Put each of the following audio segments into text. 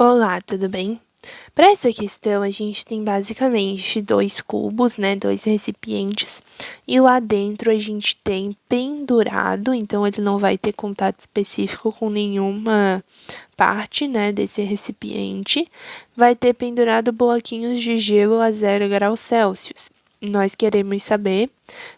Olá, tudo bem? Para essa questão, a gente tem basicamente dois cubos, né, dois recipientes, e lá dentro a gente tem pendurado, então ele não vai ter contato específico com nenhuma parte, né, desse recipiente, vai ter pendurado bloquinhos de gelo a 0 graus Celsius. Nós queremos saber,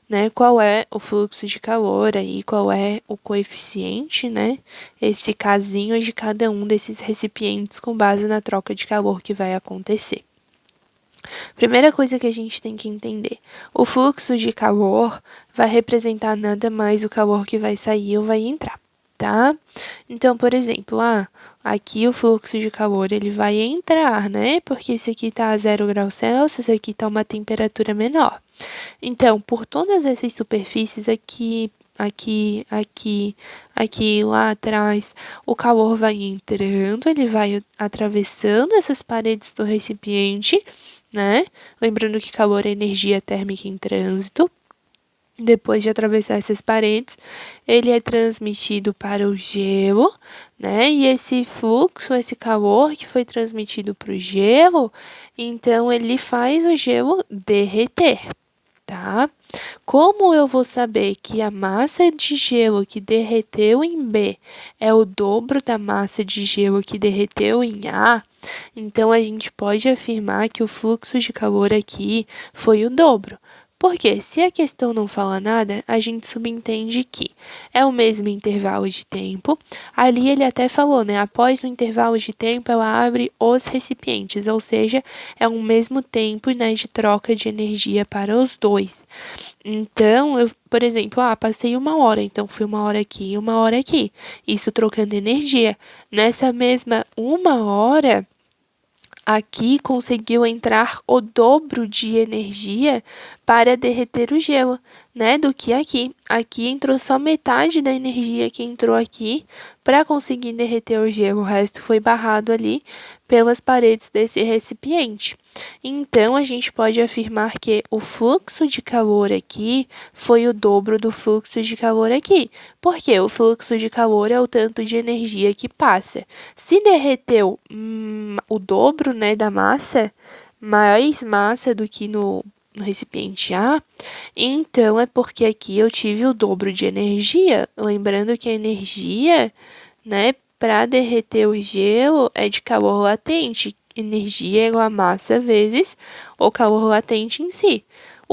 né, qual é o fluxo de calor aí, qual é o coeficiente, né, esse casinho de cada um desses recipientes com base na troca de calor que vai acontecer. Primeira coisa que a gente tem que entender: o fluxo de calor vai representar nada mais o calor que vai sair ou vai entrar, tá? Então, por exemplo, aqui o fluxo de calor ele vai entrar, né? Porque esse aqui tá a 0 graus Celsius, esse aqui tá uma temperatura menor. Então, por todas essas superfícies aqui, lá atrás, o calor vai entrando, ele vai atravessando essas paredes do recipiente, né? Lembrando que calor é energia térmica em trânsito. Depois de atravessar essas paredes, ele é transmitido para o gelo, né? E esse fluxo, esse calor que foi transmitido para o gelo, então ele faz o gelo derreter, tá? Como eu vou saber que a massa de gelo que derreteu em B é o dobro da massa de gelo que derreteu em A, então a gente pode afirmar que o fluxo de calor aqui foi o dobro. Porque se a questão não fala nada, a gente subentende que é o mesmo intervalo de tempo. Ali ele até falou, né? Após o intervalo de tempo, ela abre os recipientes, ou seja, é o mesmo tempo, né, de troca de energia para os dois. Então, eu, por exemplo, passei 1 hora, então fui 1 hora aqui e 1 hora aqui. Isso trocando energia. Nessa mesma 1 hora, aqui conseguiu entrar o dobro de energia para derreter o gelo, né, do que aqui. Aqui entrou só metade da energia que entrou aqui para conseguir derreter o gelo. O resto foi barrado ali pelas paredes desse recipiente. Então, a gente pode afirmar que o fluxo de calor aqui foi o dobro do fluxo de calor aqui. Porque o fluxo de calor é o tanto de energia que passa. Se derreteu o dobro, né, da massa, mais massa do que no recipiente A, então é porque aqui eu tive o dobro de energia. Lembrando que a energia, né, para derreter o gelo é de calor latente. Energia é igual a massa vezes o calor latente em si.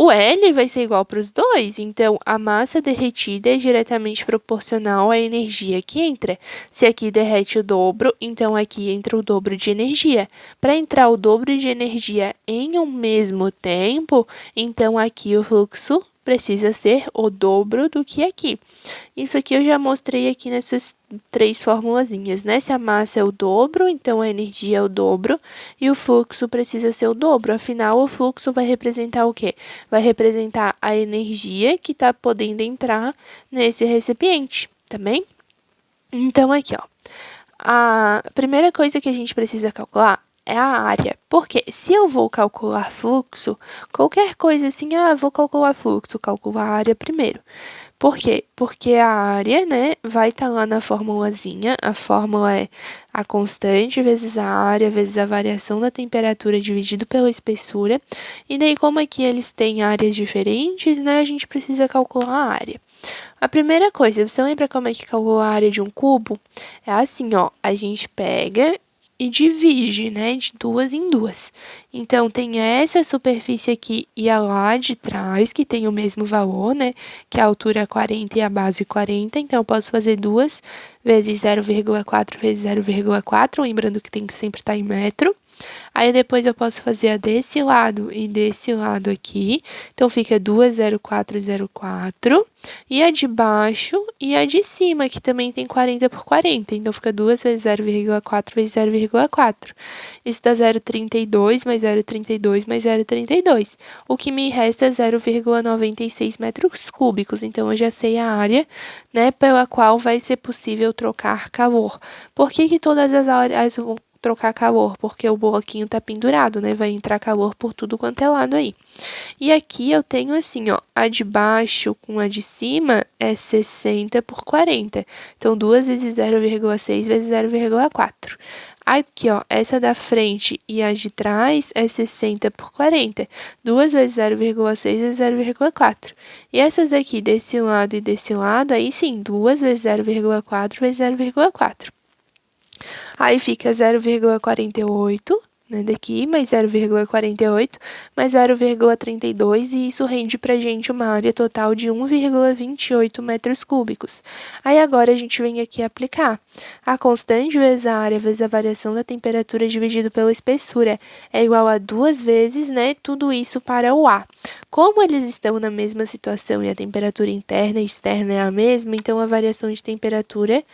O L vai ser igual para os dois, então a massa derretida é diretamente proporcional à energia que entra. Se aqui derrete o dobro, então aqui entra o dobro de energia. Para entrar o dobro de energia em um mesmo tempo, então aqui o fluxo precisa ser o dobro do que aqui. Isso aqui eu já mostrei aqui nessas 3 formulazinhas, né? Se a massa é o dobro, então a energia é o dobro e o fluxo precisa ser o dobro. Afinal, o fluxo vai representar o quê? Vai representar a energia que está podendo entrar nesse recipiente, tá bem? Então, aqui, ó. A primeira coisa que a gente precisa calcular é a área. Porque se eu vou calcular fluxo, qualquer coisa assim, vou calcular fluxo, calcular a área primeiro. Por quê? Porque a área, né, vai estar lá na formulazinha. A fórmula é a constante vezes a área vezes a variação da temperatura dividido pela espessura. E daí, como aqui eles têm áreas diferentes, né, a gente precisa calcular a área. A primeira coisa, você lembra como é que calcula a área de um cubo? É assim, ó, a gente pega e divide, né, de 2 em 2. Então, tem essa superfície aqui e a lá de trás, que tem o mesmo valor, né, que a altura é 40 e a base 40. Então, eu posso fazer 2 vezes 0,4 vezes 0,4, lembrando que tem que sempre estar em metro. Aí depois eu posso fazer a desse lado e desse lado aqui. Então fica 2,0404. E a de baixo e a de cima, que também tem 40 por 40. Então fica 2 vezes 0,4 vezes 0,4. Isso dá 0,32 mais 0,32 mais 0,32. O que me resta é 0,96 metros cúbicos. Então eu já sei a área, né, pela qual vai ser possível trocar calor. Por que todas as áreas vão trocar calor? Porque o bloquinho tá pendurado, né? Vai entrar calor por tudo quanto é lado aí. E aqui eu tenho assim, ó, a de baixo com a de cima é 60 por 40. Então, 2 vezes 0,6 vezes 0,4. Aqui, ó, essa da frente e a de trás é 60 por 40. 2 vezes 0,6 é 0,4. E essas aqui, desse lado e desse lado, aí sim, 2 vezes 0,4 vezes 0,4. Aí fica 0,48, né, daqui, mais 0,48, mais 0,32, e isso rende pra gente uma área total de 1,28 metros cúbicos. Aí agora a gente vem aqui aplicar. A constante vezes a área vezes a variação da temperatura dividido pela espessura é igual a 2 vezes, né, tudo isso para o A. Como eles estão na mesma situação e a temperatura interna e externa é a mesma, então a variação de temperatura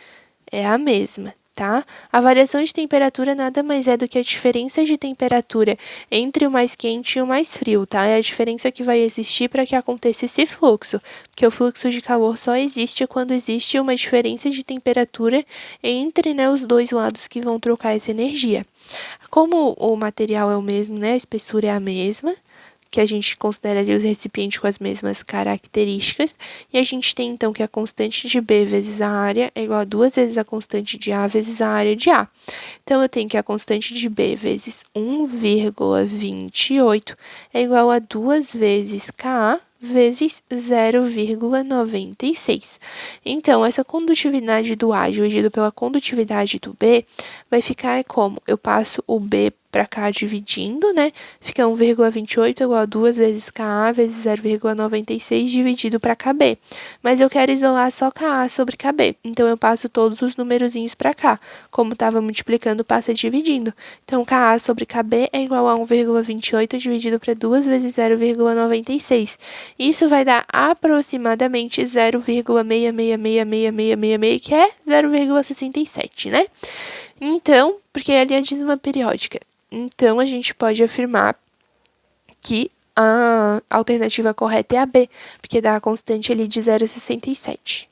é a mesma, tá? A variação de temperatura nada mais é do que a diferença de temperatura entre o mais quente e o mais frio, tá? É a diferença que vai existir para que aconteça esse fluxo, porque o fluxo de calor só existe quando existe uma diferença de temperatura entre, né, os dois lados que vão trocar essa energia. Como o material é o mesmo, né, a espessura é a mesma, que a gente considera ali os recipientes com as mesmas características, e a gente tem então que a constante de B vezes a área é igual a 2 vezes a constante de A vezes a área de A. Então, eu tenho que a constante de B vezes 1,28 é igual a 2 vezes Ka vezes 0,96. Então, essa condutividade do A dividido pela condutividade do B vai ficar como? Eu passo o B para cá dividindo, né? Fica 1,28 igual a 2 vezes Ka vezes 0,96 dividido para KB. Mas eu quero isolar só Ka sobre KB. Então, eu passo todos os numerozinhos para cá. Como estava multiplicando, passa dividindo. Então, Ka sobre KB é igual a 1,28 dividido para 2 vezes 0,96. Isso vai dar aproximadamente 0,666666, que é 0,67, né? Então, porque ali é a dízima periódica. Então, a gente pode afirmar que a alternativa correta é a B, porque dá a constante ali de 0,67.